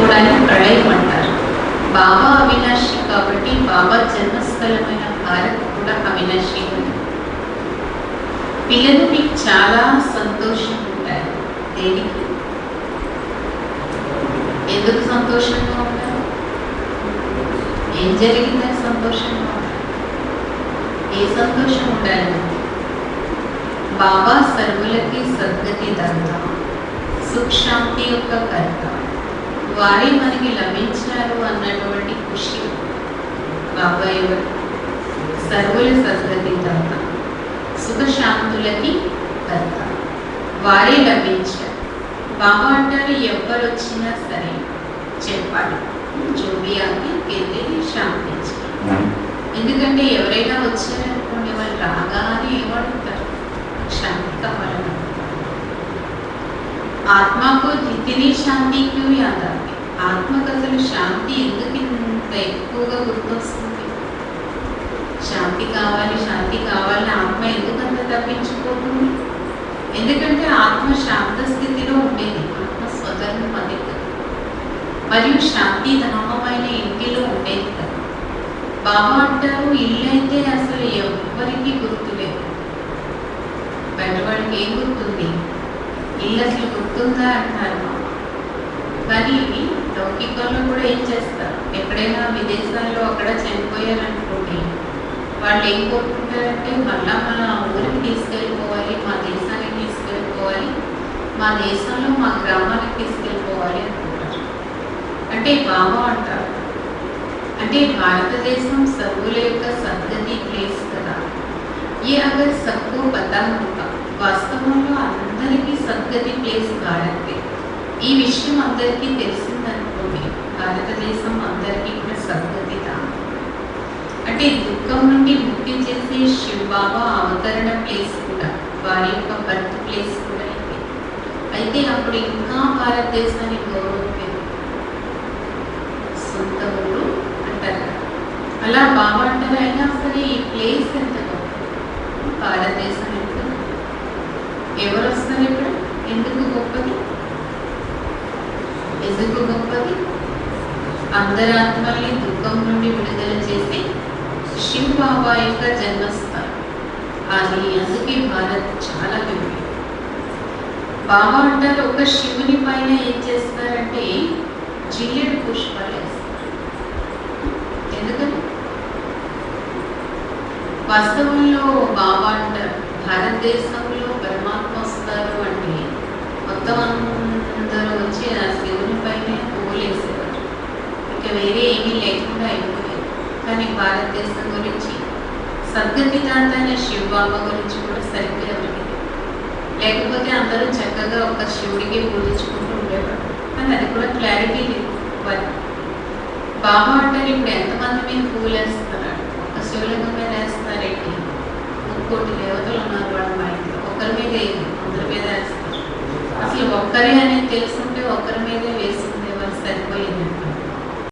కూడా ప్రళయం అంటారు. బాబా అవినాశి కాబట్టి బాబా జన్మస్థలమైన భారత్ కూడా అవినాశి. పిల్లలు మీకు చాలా సంతోషం ఉంటారు. దేనికి? ఎందుకు సంతోషంగా ఉంటారు? ఏం జరిగిందని సంతోషంగా ఉంటారు? ఏ సంతోషం ఉండాలి? బాబా సర్వులకి సద్గతి దత్త, సుఖ శాంతి యొక్క కర్త, వారే మనకి లభించారు అన్నటువంటి ఖుషి. బాబా ఎవరు? సర్వుల సద్గతి దత్త, సుఖశాంతులకి కర్త, వారే లభించారు. బాబా అంటారు ఎవరు వచ్చినా సరే చెప్పాలి, జోబియాకి కేంద్రీయ శాంతించి. ఎందుకంటే ఎవరైనా వచ్చారనుకోండి, వాళ్ళు రాగానే ఏమడుగుతారు? శాంతి కావాలని. ఆత్మకు జితనీ శాంతి క్యూ యాద్ ఆతి? ఆత్మకు అసలు శాంతి ఎందుకు ఇంత ఎక్కువగా గుర్తొస్తుంది? శాంతి కావాలి, శాంతి కావాలని ఆత్మ ఎందుకంత తప్పించుకోతుంది? ఎందుకంటే ఆత్మ శాంత స్థితిలో ఉండేది, ఆత్మ స్వధర్మం అది కదా, మరియు శాంతి ధామమైన ఇంటిలో ఉండేది కదా. బాబా అంటారు ఇల్లు అయితే అసలు ఎవ్వరికి గుర్తులేదు. బయటవాడికి ఏం గుర్తుంది? ఇల్లు అసలు గుర్తుందా అంటారు. కానీ లౌకికంలో కూడా ఏం చేస్తారు? ఎక్కడైనా విదేశాల్లో అక్కడ చనిపోయారనుకోండి, వాళ్ళు ఏం కోరుకుంటారంటే మళ్ళా మన ఊరికి తీసుకెళ్ళిపోవాలి, మా దేశానికి తీసుకెళ్ళిపోవాలి, మా దేశంలో మా గ్రామానికి తీసుకెళ్ళిపోవాలి అనుకుంటారు. అంటే బాబా అంటారు, అంటే భారతదేశం సర్వుల యొక్క సద్గతి ప్లేస్ కదా. ఏ అగర్ సబ్కో పతా హోగా, వాస్తవంలో అందరికీ సద్గతి ప్లేస్ భారతే. ఈ విషయం అందరికీ తెలిసిందనుకోండి, భారతదేశం అందరికీ కూడా సద్గతి ధామం. అంటే దుఃఖం నుండి ముక్తి చేసే శివ బాబా అవతరణ ప్లేస్ కూడా, వారి యొక్క బర్త్ ప్లేస్ కూడా ఇది. అయితే అప్పుడు ఇంకా భారతదేశానికి గౌరవం పెరుగు, సొంత ఊరు అంటారు. అలా బాబా అంటారు అయినా సరే ఈ ప్లేస్ ఎంత గొప్ప, భారతదేశం ఎంత. ఎవరు వస్తారు ఇక్కడ? ఎందుకు గొప్పది? ఎందుకు గొప్పది? అందరి ఆత్మల్ని దుఃఖం నుండి విడుదల చేసి శివ బాబా యొక్క జన్మస్థానం అది. అందుకే భారత్ చాలా గొప్ప. బాబా అంటారు ఒక శివుని పైన ఏం చేస్తారంటే జిల్లెడు పుష్పాలు వేస్తారు. ఎందుకని? వాస్తవంలో బాబా అంటారు భారతదేశంలో పరమాత్మ వస్తారు అంటే మొత్తం అందరూ వచ్చి ఆ శివుని పైన పువ్వులేసేవారు, ఇక వేరే ఏమీ లేకుండా అయిపోయారు. కానీ భారతదేశం గురించి సద్గతి దాత అనే శివ బాబా గురించి కూడా సరిగ్గా ఎవరికి లేకపోతే అందరూ చక్కగా ఒక శివుడికి పూజించుకుంటూ ఉండేవారు. కానీ అది కూడా క్లారిటీ లేదు. బాబా అంటారు ఇప్పుడు ఎంతమంది మీద పువ్వులు వేస్తున్నారు? ఒక శివలింగం మీద వేస్తున్నారేంటి? 3 కోటి దేవతలు ఉన్నారు వాళ్ళ మైండ్లో, ఒకరి మీద అందరి మీద వేస్తారు. అసలు ఒక్కరే అనేది తెలుసుంటే ఒకరి మీదే